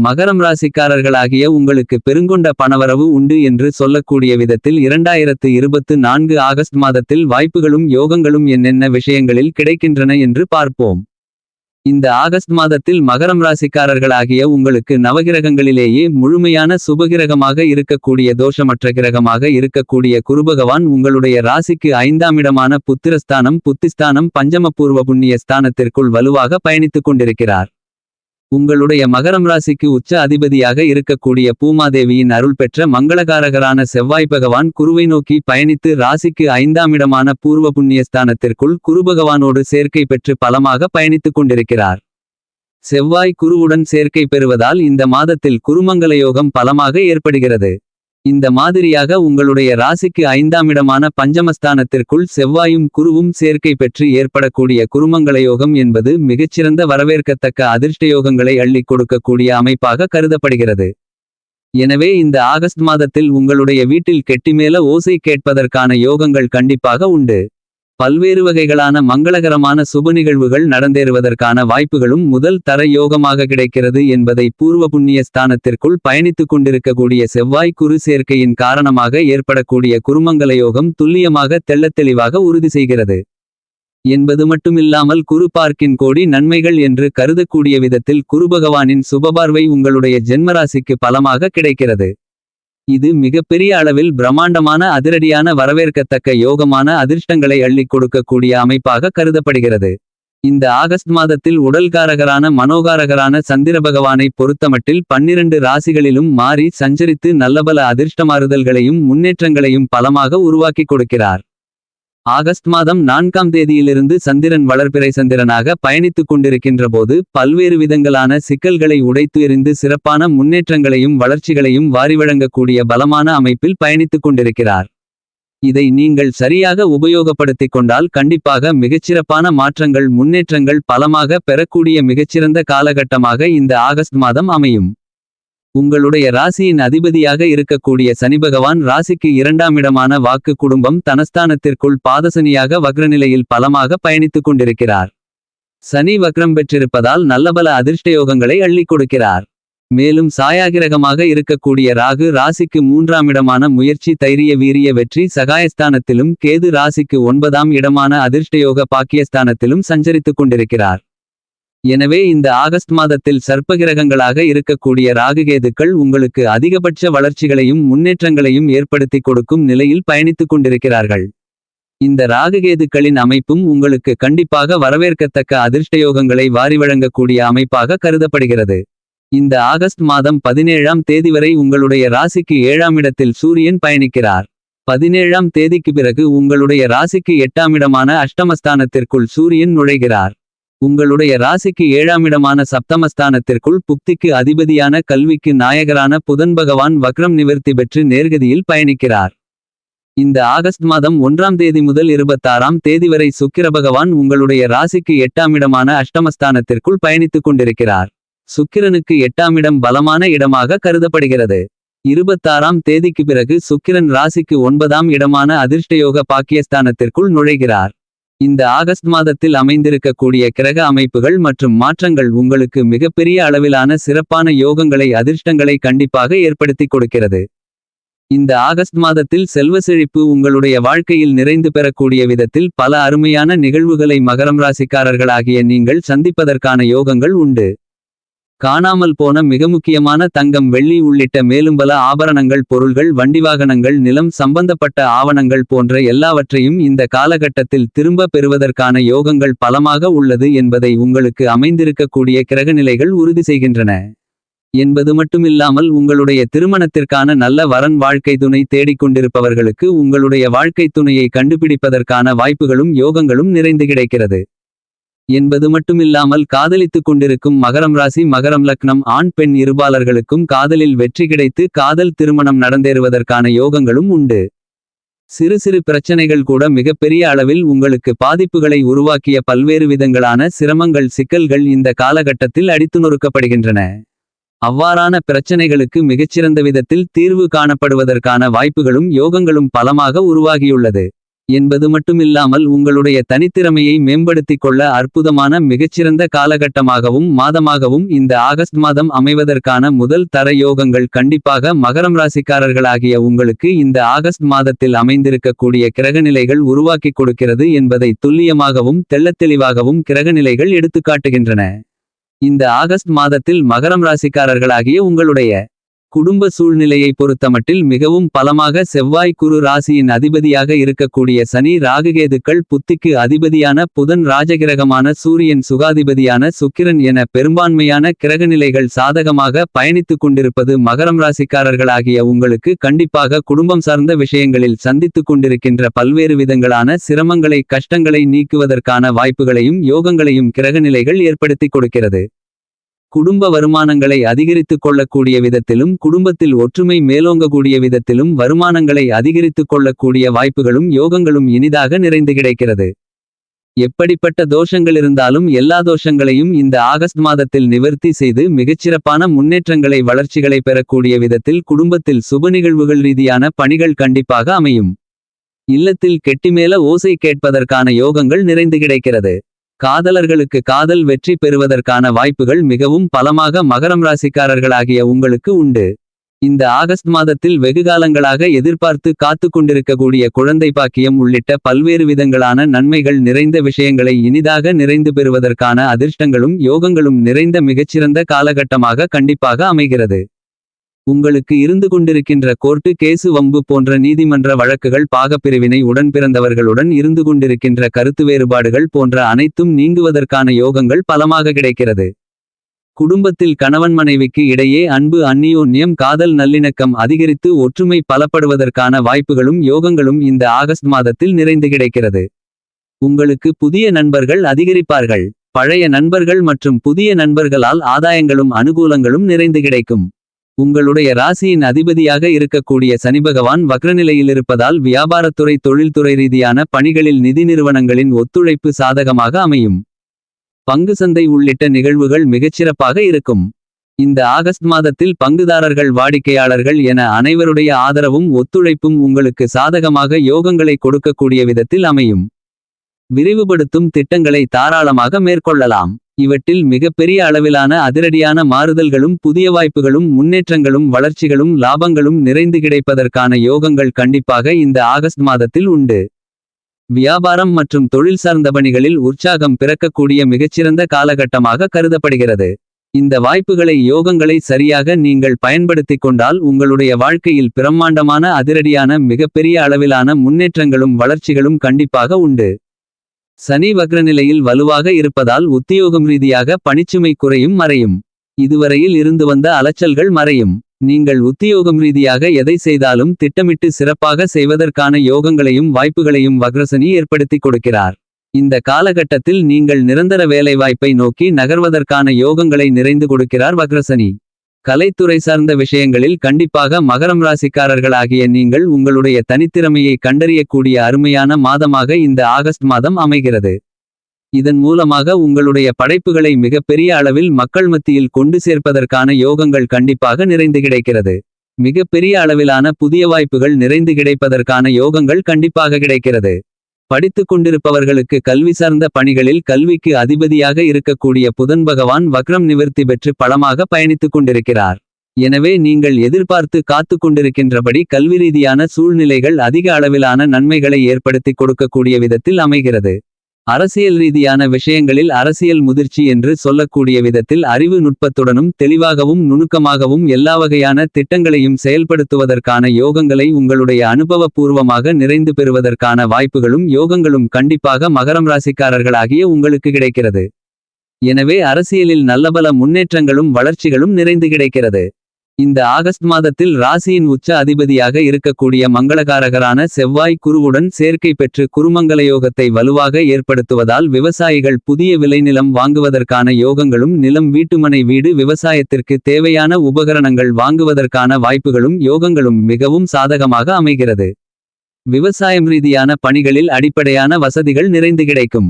மகரம் ராசிக்காரர்களாகிய உங்களுக்கு பெருங்கொண்ட பணவரவு உண்டு என்று சொல்லக்கூடிய விதத்தில் 2024 ஆகஸ்ட் மாதத்தில் வாய்ப்புகளும் யோகங்களும் என்னென்ன விஷயங்களில் கிடைக்கின்றன என்று பார்ப்போம். இந்த ஆகஸ்ட் மாதத்தில் மகரம் ராசிக்காரர்களாகிய உங்களுக்கு நவகிரகங்களிலேயே முழுமையான சுபகிரகமாக இருக்கக்கூடிய தோஷமற்ற கிரகமாக இருக்கக்கூடிய குருபகவான் உங்களுடைய ராசிக்கு 5ஆம் இடமான புத்திரஸ்தானம் புத்திஸ்தானம் பஞ்சமபூர்வ புண்ணிய ஸ்தானத்திற்குள் வலுவாக பயணித்துக் கொண்டிருக்கிறார். உங்களுடைய மகரம் ராசிக்கு உச்ச அதிபதியாக இருக்கக்கூடிய பூமாதேவியின் அருள் பெற்ற மங்களகாரகரான செவ்வாய் பகவான் குருவை நோக்கி பயணித்து ராசிக்கு 5ஆம் இடமான பூர்வ புண்ணியஸ்தானத்திற்குள் குருபகவானோடு சேர்க்கை பெற்று பலமாக பயணித்துக் கொண்டிருக்கிறார். செவ்வாய் குருவுடன் சேர்க்கை பெறுவதால் இந்த மாதத்தில் குருமங்கலயோகம் பலமாக ஏற்படுகிறது. இந்த மாதிரியாக உங்களுடைய ராசிக்கு 5ஆம் இடமான பஞ்சமஸ்தானத்திற்குள் செவ்வாயும் குருவும் சேர்க்கை பெற்று ஏற்படக்கூடிய குருமங்கலயோகம் என்பது மிகச்சிறந்த வரவேற்கத்தக்க அதிர்ஷ்டயோகங்களை அள்ளிக் கொடுக்கக்கூடிய அமைப்பாக கருதப்படுகிறது. எனவே இந்த ஆகஸ்ட் மாதத்தில் உங்களுடைய வீட்டில் கெட்டிமேல ஓசை கேட்பதற்கான யோகங்கள் கண்டிப்பாக உண்டு. பல்வேறு வகைகளான மங்களகரமான சுப நிகழ்வுகள் நடந்தேறுவதற்கான வாய்ப்புகளும் முதல் தர யோகமாக கிடைக்கிறது என்பதை பூர்வ புண்ணிய ஸ்தானத்திற்குள் பயணித்துக் கொண்டிருக்கக்கூடிய செவ்வாய் குரு சேர்க்கையின் காரணமாக ஏற்படக்கூடிய குருமங்கலயோகம் துல்லியமாக தெள்ளத்தெளிவாக உறுதி செய்கிறது என்பது மட்டுமில்லாமல் குரு பார்க்கின் கோடி நன்மைகள் என்று கருதக்கூடிய விதத்தில் குருபகவானின் சுபபார்வை உங்களுடைய ஜென்மராசிக்கு பலமாக கிடைக்கிறது. இது மிகப்பெரிய அளவில் பிரம்மாண்டமான அதிரடியான வரவேற்கத்தக்க யோகமான அதிர்ஷ்டங்களை அள்ளிக் கொடுக்கக்கூடிய அமைப்பாக கருதப்படுகிறது. இந்த ஆகஸ்ட் மாதத்தில் உடல்காரகரான மனோகாரகரான சந்திர பகவானை பொறுத்தமட்டில் 12 ராசிகளிலும் மாறி சஞ்சரித்து நல்லபல அதிர்ஷ்டமாறுதல்களையும் முன்னேற்றங்களையும் பலமாக உருவாக்கி கொடுக்கிறார். ஆகஸ்ட் மாதம் 4ஆம் தேதியிலிருந்து சந்திரன் வளர்பிறை சந்திரனாக பயணித்துக் கொண்டிருக்கின்ற போது பல்வேறு விதங்களான சிக்கல்களை உடைத்து எறிந்து சிறப்பான முன்னேற்றங்களையும் வளர்ச்சிகளையும் வாரிவழங்கக்கூடிய பலமான அமைப்பில் பயணித்துக் கொண்டிருக்கிறார். இதை நீங்கள் சரியாக உபயோகப்படுத்திக் கொண்டால் கண்டிப்பாக மிகச்சிறப்பான மாற்றங்கள் முன்னேற்றங்கள் பலமாக பெறக்கூடிய மிகச்சிறந்த காலகட்டமாக இந்த ஆகஸ்ட் மாதம் அமையும். உங்களுடைய ராசியின் அதிபதியாக இருக்கக்கூடிய சனிபகவான் ராசிக்கு 2ஆம் இடமான வாக்கு குடும்பம் தனஸ்தானத்திற்குள் பாதசனியாக வக்ரநிலையில் பலமாக பயணித்துக் கொண்டிருக்கிறார். சனி வக்ரம் பெற்றிருப்பதால் நல்லபல அதிர்ஷ்டயோகங்களை அள்ளிக் கொடுக்கிறார். மேலும் சாயாகிரகமாக இருக்கக்கூடிய ராகு ராசிக்கு 3ஆம் இடமான முயற்சி தைரிய வீரிய வெற்றி சகாயஸ்தானத்திலும் கேது ராசிக்கு 9ஆம் இடமான அதிர்ஷ்டயோக பாக்கியஸ்தானத்திலும் சஞ்சரித்துக் கொண்டிருக்கிறார். எனவே இந்த ஆகஸ்ட் மாதத்தில் சர்ப்பகிரகங்களாக இருக்கக்கூடிய ராகுகேதுக்கள் உங்களுக்கு அதிகபட்ச வளர்ச்சிகளையும் முன்னேற்றங்களையும் ஏற்படுத்தி கொடுக்கும் நிலையில் பயணித்துக் கொண்டிருக்கிறார்கள். இந்த ராகுகேதுக்களின் அமைப்பும் உங்களுக்கு கண்டிப்பாக வரவேற்கத்தக்க அதிர்ஷ்டயோகங்களை வாரிவழங்கக்கூடிய அமைப்பாக கருதப்படுகிறது. இந்த ஆகஸ்ட் மாதம் 17ஆம் தேதி வரை உங்களுடைய ராசிக்கு 7ஆம் இடத்தில் சூரியன் பயணிக்கிறார். 17ஆம் தேதிக்கு பிறகு உங்களுடைய ராசிக்கு 8ஆம் இடமான அஷ்டமஸ்தானத்திற்குள் சூரியன் நுழைகிறார். உங்களுடைய ராசிக்கு 7ஆம் இடமான சப்தமஸ்தானத்திற்குள் புக்திக்கு அதிபதியான கல்விக்கு நாயகரான புதன் பகவான் வக்ரம் நிவர்த்தி பெற்று நேர்கதியில் பயணிக்கிறார். இந்த ஆகஸ்ட் மாதம் 1ஆம் தேதி முதல் 26ஆம் தேதி வரை சுக்கிர பகவான் உங்களுடைய ராசிக்கு 8ஆம் இடமான அஷ்டமஸ்தானத்திற்குள் பயணித்துக் கொண்டிருக்கிறார். சுக்கிரனுக்கு 8ஆம் இடம் பலமான இடமாக கருதப்படுகிறது. 26ஆம் தேதிக்கு பிறகு சுக்கிரன் ராசிக்கு 9ஆம் இடமான அதிர்ஷ்டயோக பாக்கியஸ்தானத்திற்குள் நுழைகிறார். இந்த ஆகஸ்ட் மாதத்தில் அமைந்திருக்கக்கூடிய கிரக அமைப்புகள் மற்றும் மாற்றங்கள் உங்களுக்கு மிகப்பெரிய அளவிலான சிறப்பான யோகங்களை அதிர்ஷ்டங்களை கண்டிப்பாக ஏற்படுத்திக் கொடுக்கிறது. இந்த ஆகஸ்ட் மாதத்தில் செல்வ செழிப்பு உங்களுடைய வாழ்க்கையில் நிறைந்து பெறக்கூடிய விதத்தில் பல அருமையான நிகழ்வுகளை மகரம் ராசிக்காரர்களாகிய நீங்கள் சந்திப்பதற்கான யோகங்கள் உண்டு. காணாமல் போன மிக முக்கியமான தங்கம் வெள்ளி உள்ளிட்ட மேலும் பல ஆபரணங்கள் பொருள்கள் வண்டிவாகனங்கள் நிலம் சம்பந்தப்பட்ட ஆவணங்கள் போன்ற எல்லாவற்றையும் இந்த காலகட்டத்தில் திரும்ப பெறுவதற்கான யோகங்கள் பலமாக உள்ளது என்பதை உங்களுக்கு அமைந்திருக்கக்கூடிய கிரகநிலைகள் உறுதி செய்கின்றன என்பது மட்டுமில்லாமல் உங்களுடைய திருமணத்திற்கான நல்ல வரன் வாழ்க்கை துணை தேடிக்கொண்டிருப்பவர்களுக்கு உங்களுடைய வாழ்க்கை துணையை கண்டுபிடிப்பதற்கான வாய்ப்புகளும் யோகங்களும் நிறைந்து கிடைக்கிறது என்பது மட்டுமில்லாமல் காதலித்துக் கொண்டிருக்கும் மகரம் ராசி மகரம் லக்னம் ஆண் பெண் இருபாலர்களுக்கும் காதலில் வெற்றி கிடைத்து காதல் திருமணம் நடந்தேறுவதற்கான யோகங்களும் உண்டு. சிறு சிறு பிரச்சனைகள் கூட மிகப்பெரிய அளவில் உங்களுக்கு பாதிப்புகளை உருவாக்கிய பல்வேறு விதங்களான சிரமங்கள் சிக்கல்கள் இந்த காலகட்டத்தில் அடித்து நொறுக்கப்படுகின்றன. அவ்வாறான பிரச்சனைகளுக்கு மிகச்சிறந்த விதத்தில் தீர்வு காணப்படுவதற்கான வாய்ப்புகளும் யோகங்களும் பலமாக உருவாகியுள்ளது. என்பது மட்டுமில்லாமல் உங்களுடைய தனித்திறமையை மேம்படுத்திக் கொள்ள அற்புதமான மிகச்சிறந்த காலகட்டமாகவும் மாதமாகவும் இந்த ஆகஸ்ட் மாதம் அமைவதற்கான முதல் தர யோகங்கள் கண்டிப்பாக மகரம் ராசிக்காரர்களாகிய உங்களுக்கு இந்த ஆகஸ்ட் மாதத்தில் அமைந்திருக்கக்கூடிய கிரகநிலைகள் உருவாக்கிக் கொடுக்கிறது என்பதை துல்லியமாகவும் தெள்ளத்தெளிவாகவும் கிரகநிலைகள் எடுத்துக்காட்டுகின்றன. இந்த ஆகஸ்ட் மாதத்தில் மகரம் ராசிக்காரர்களாகிய உங்களுடைய குடும்ப சூழ்நிலையை பொறுத்தமட்டில் மிகவும் பலமாக செவ்வாய் குரு ராசியின் அதிபதியாக இருக்கக்கூடிய சனி ராகுகேதுக்கள் புத்திக்கு அதிபதியான புதன் ராஜகிரகமான சூரியன் சுகாதிபதியான சுக்கிரன் என பெரும்பான்மையான கிரகநிலைகள் சாதகமாக பயணித்துக் கொண்டிருப்பது மகரம் ராசிக்காரர்களாகிய உங்களுக்கு கண்டிப்பாக குடும்பம் சார்ந்த விஷயங்களில் சந்தித்துக் கொண்டிருக்கின்ற பல்வேறு விதங்களான சிரமங்களை கஷ்டங்களை நீக்குவதற்கான வாய்ப்புகளையும் யோகங்களையும் கிரகநிலைகள் ஏற்படுத்திக் கொடுக்கிறது. குடும்ப வருமானங்களை அதிகரித்துக் கொள்ளக்கூடிய விதத்திலும் குடும்பத்தில் ஒற்றுமை மேலோங்கக்கூடிய விதத்திலும் வருமானங்களை அதிகரித்துக் கொள்ளக்கூடிய வாய்ப்புகளும் யோகங்களும் இனிதாக நிறைந்து கிடைக்கிறது. எப்படிப்பட்ட தோஷங்களிருந்தாலும் எல்லா தோஷங்களையும் இந்த ஆகஸ்ட் மாதத்தில் நிவர்த்தி செய்து மிகச்சிறப்பான முன்னேற்றங்களை வளர்ச்சிகளை பெறக்கூடிய விதத்தில் குடும்பத்தில் சுப நிகழ்வுகள் ரீதியான பணிகள் கண்டிப்பாக அமையும். இல்லத்தில் கெட்டிமேல ஓசை கேட்பதற்கான யோகங்கள் நிறைந்து கிடைக்கிறது. காதலர்களுக்கு காதல் வெற்றி பெறுவதற்கான வாய்ப்புகள் மிகவும் பலமாக மகரம் ராசிக்காரர்களாகிய உங்களுக்கு உண்டு. இந்த ஆகஸ்ட் மாதத்தில் வெகுகாலங்களாக எதிர்பார்த்து காத்து கொண்டிருக்கக்கூடிய குழந்தை பாக்கியம் உள்ளிட்ட பல்வேறு விதங்களான நன்மைகள் நிறைந்த விஷயங்களை இனிதாக நிறைந்து பெறுவதற்கான அதிர்ஷ்டங்களும் யோகங்களும் நிறைந்த மிகச்சிறந்த காலகட்டமாக கண்டிப்பாக அமைகிறது. உங்களுக்கு இருந்து கொண்டிருக்கின்ற கோர்ட்டு கேசு வம்பு போன்ற நீதிமன்ற வழக்குகள் பாகப்பிரிவினை உடன்பிறந்தவர்களுடன் இருந்து கொண்டிருக்கின்ற கருத்து வேறுபாடுகள் போன்ற அனைத்தும் நீங்குவதற்கான யோகங்கள் பலமாக கிடைக்கிறது. குடும்பத்தில் கணவன் மனைவிக்கு இடையே அன்பு அந்நியோன்யம் காதல் நல்லிணக்கம் அதிகரித்து ஒற்றுமை பலப்படுவதற்கான வாய்ப்புகளும் யோகங்களும் இந்த ஆகஸ்ட் மாதத்தில் நிறைந்து கிடைக்கிறது. உங்களுக்கு புதிய நண்பர்கள் அதிகரிப்பார்கள். பழைய நண்பர்கள் மற்றும் புதிய நண்பர்களால் ஆதாயங்களும் அனுகூலங்களும் நிறைந்து கிடைக்கும். உங்களுடைய ராசியின் அதிபதியாக இருக்கக்கூடிய சனிபகவான் வக்ரநிலையிலிருப்பதால் வியாபாரத்துறை தொழில்துறை ரீதியான பணிகளில் நிதி நிறுவனங்களின் ஒத்துழைப்பு சாதகமாக அமையும். பங்கு சந்தை உள்ளிட்ட நிகழ்வுகள் மிகச்சிறப்பாக இருக்கும். இந்த ஆகஸ்ட் மாதத்தில் பங்குதாரர்கள் வாடிக்கையாளர்கள் என அனைவருடைய ஆதரவும் ஒத்துழைப்பும் உங்களுக்கு சாதகமாக யோகங்களை கொடுக்கக்கூடிய விதத்தில் அமையும். விரிவுபடுத்தும் திட்டங்களை தாராளமாக மேற்கொள்ளலாம். இவற்றில் மிகப்பெரிய அளவிலான அதிரடியான மாறுதல்களும் புதிய வாய்ப்புகளும் முன்னேற்றங்களும் வளர்ச்சிகளும் லாபங்களும் நிறைந்து கிடைப்பதற்கான யோகங்கள் கண்டிப்பாக இந்த ஆகஸ்ட் மாதத்தில் உண்டு. வியாபாரம் மற்றும் தொழில் சார்ந்த பணிகளில் உற்சாகம் பிறக்கக்கூடிய மிகச்சிறந்த காலகட்டமாக கருதப்படுகிறது. இந்த வாய்ப்புகளை யோகங்களை சரியாக நீங்கள் பயன்படுத்திக் கொண்டால் உங்களுடைய வாழ்க்கையில் பிரம்மாண்டமான அதிரடியான மிகப்பெரிய அளவிலான முன்னேற்றங்களும் வளர்ச்சிகளும் கண்டிப்பாக உண்டு. சனி வக்ரநிலையில் வலுவாக இருப்பதால் உத்தியோகம் ரீதியாக பணிச்சுமை குறையும் மறையும். இதுவரையில் இருந்து வந்த அலைச்சல்கள் மறையும். நீங்கள் உத்தியோகம் ரீதியாக எதை செய்தாலும் திட்டமிட்டு சிறப்பாக செய்வதற்கான யோகங்களையும் வாய்ப்புகளையும் வக்ரசனி ஏற்படுத்திக் கொடுக்கிறார். இந்த காலகட்டத்தில் நீங்கள் நிரந்தர வேலைவாய்ப்பை நோக்கி நகர்வதற்கான யோகங்களை நிறைந்து கொடுக்கிறார் வக்ரசனி. கலைத்துறை சார்ந்த விஷயங்களில் கண்டிப்பாக மகரம் ராசிக்காரர்களாகிய நீங்கள் உங்களுடைய தனித்திறமையை கண்டறியக்கூடிய அருமையான மாதமாக இந்த ஆகஸ்ட் மாதம் அமைகிறது. இதன் மூலமாக உங்களுடைய படைப்புகளை மிகப்பெரிய அளவில் மக்கள் மத்தியில் கொண்டு சேர்ப்பதற்கான யோகங்கள் கண்டிப்பாக நிறைந்து கிடைக்கிறது. மிகப்பெரிய அளவிலான புதிய வாய்ப்புகள் நிறைந்து கிடைப்பதற்கான யோகங்கள் கண்டிப்பாக கிடைக்கிறது. படித்துக் கொண்டிருப்பவர்களுக்கு கல்வி சார்ந்த பணிகளில் கல்விக்கு அதிபதியாக இருக்கக்கூடிய புதன் பகவான் வக்ரம் நிவர்த்தி பெற்று பலமாக பயணித்துக் கொண்டிருக்கிறார். எனவே நீங்கள் எதிர்பார்த்து காத்து கொண்டிருக்கின்றபடி கல்வி ரீதியான சூழ்நிலைகள் அதிக அளவிலான நன்மைகளை ஏற்படுத்திக் கொடுக்கக்கூடிய விதத்தில் அமைகிறது. அரசியல் ரீதியான விஷயங்களில் அரசியல் முதிர்ச்சி என்று சொல்லக்கூடிய விதத்தில் அறிவு நுட்பத்துடனும் தெளிவாகவும் நுணுக்கமாகவும் எல்லா வகையான திட்டங்களையும் செயல்படுத்துவதற்கான யோகங்களை உங்களுடைய அனுபவபூர்வமாக நிறைந்து பெறுவதற்கான வாய்ப்புகளும் யோகங்களும் கண்டிப்பாக மகரம் ராசிக்காரர்களாகிய உங்களுக்கு கிடைக்கிறது. எனவே அரசியலில் நல்லபல முன்னேற்றங்களும் வளர்ச்சிகளும் நிறைந்து கிடைக்கிறது. இந்த ஆகஸ்ட் மாதத்தில் ராசியின் உச்ச அதிபதியாக இருக்கக்கூடிய மங்களகாரகரான செவ்வாய் குருவுடன் சேர்க்கை பெற்று குருமங்கலயோகத்தை வலுவாக ஏற்படுத்துவதால் விவசாயிகள் புதிய விளைநிலம் வாங்குவதற்கான யோகங்களும் நிலம் வீட்டுமனை வீடு விவசாயத்திற்கு தேவையான உபகரணங்கள் வாங்குவதற்கான வாய்ப்புகளும் யோகங்களும் மிகவும் சாதகமாக அமைகிறது. விவசாயம் ரீதியான பணிகளில் அடிப்படையான வசதிகள் நிறைந்து கிடைக்கும்.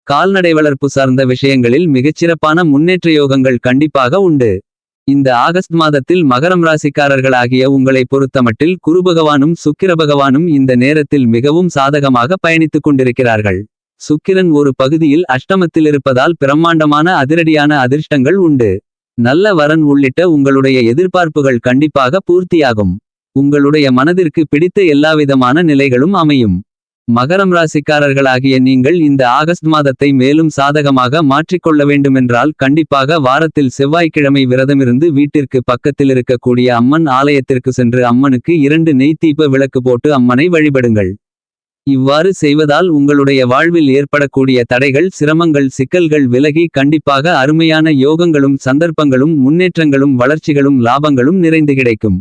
கால்நடை வளர்ப்பு சார்ந்த விஷயங்களில் மிகச்சிறப்பான முன்னேற்ற யோகங்கள் கண்டிப்பாக உண்டு. இந்த ஆகஸ்ட் மாதத்தில் மகரம் ராசிக்காரர்களாகிய உங்களை பொறுத்தமட்டில் குருபகவானும் சுக்கிரபகவானும் இந்த நேரத்தில் மிகவும் சாதகமாக பயணித்துக் கொண்டிருக்கிறார்கள். சுக்கிரன் ஒரு பகுதியில் அஷ்டமத்திலிருப்பதால் பிரம்மாண்டமான அதிரடியான அதிர்ஷ்டங்கள் உண்டு. நல்ல வரன் உள்ளிட்ட உங்களுடைய எதிர்பார்ப்புகள் கண்டிப்பாக பூர்த்தியாகும். உங்களுடைய மனதிற்கு பிடித்த எல்லாவிதமான நிலைகளும் அமையும். மகரம் ராசிக்காரர்களாகிய நீங்கள் இந்த ஆகஸ்ட் மாதத்தை மேலும் சாதகமாக மாற்றிக்கொள்ள வேண்டுமென்றால் கண்டிப்பாக வாரத்தில் செவ்வாய்க்கிழமை விரதமிருந்து வீட்டிற்கு பக்கத்தில் இருக்கக்கூடிய அம்மன் ஆலயத்திற்கு சென்று அம்மனுக்கு 2 நெய் தீப விளக்கு போட்டு அம்மனை வழிபடுங்கள். இவ்வாறு செய்வதால் உங்களுடைய வாழ்வில் ஏற்படக்கூடிய தடைகள் சிரமங்கள் சிக்கல்கள் விலகி கண்டிப்பாக அருமையான யோகங்களும் சந்தர்ப்பங்களும் முன்னேற்றங்களும் வளர்ச்சிகளும் லாபங்களும் நிறைந்து கிடைக்கும்.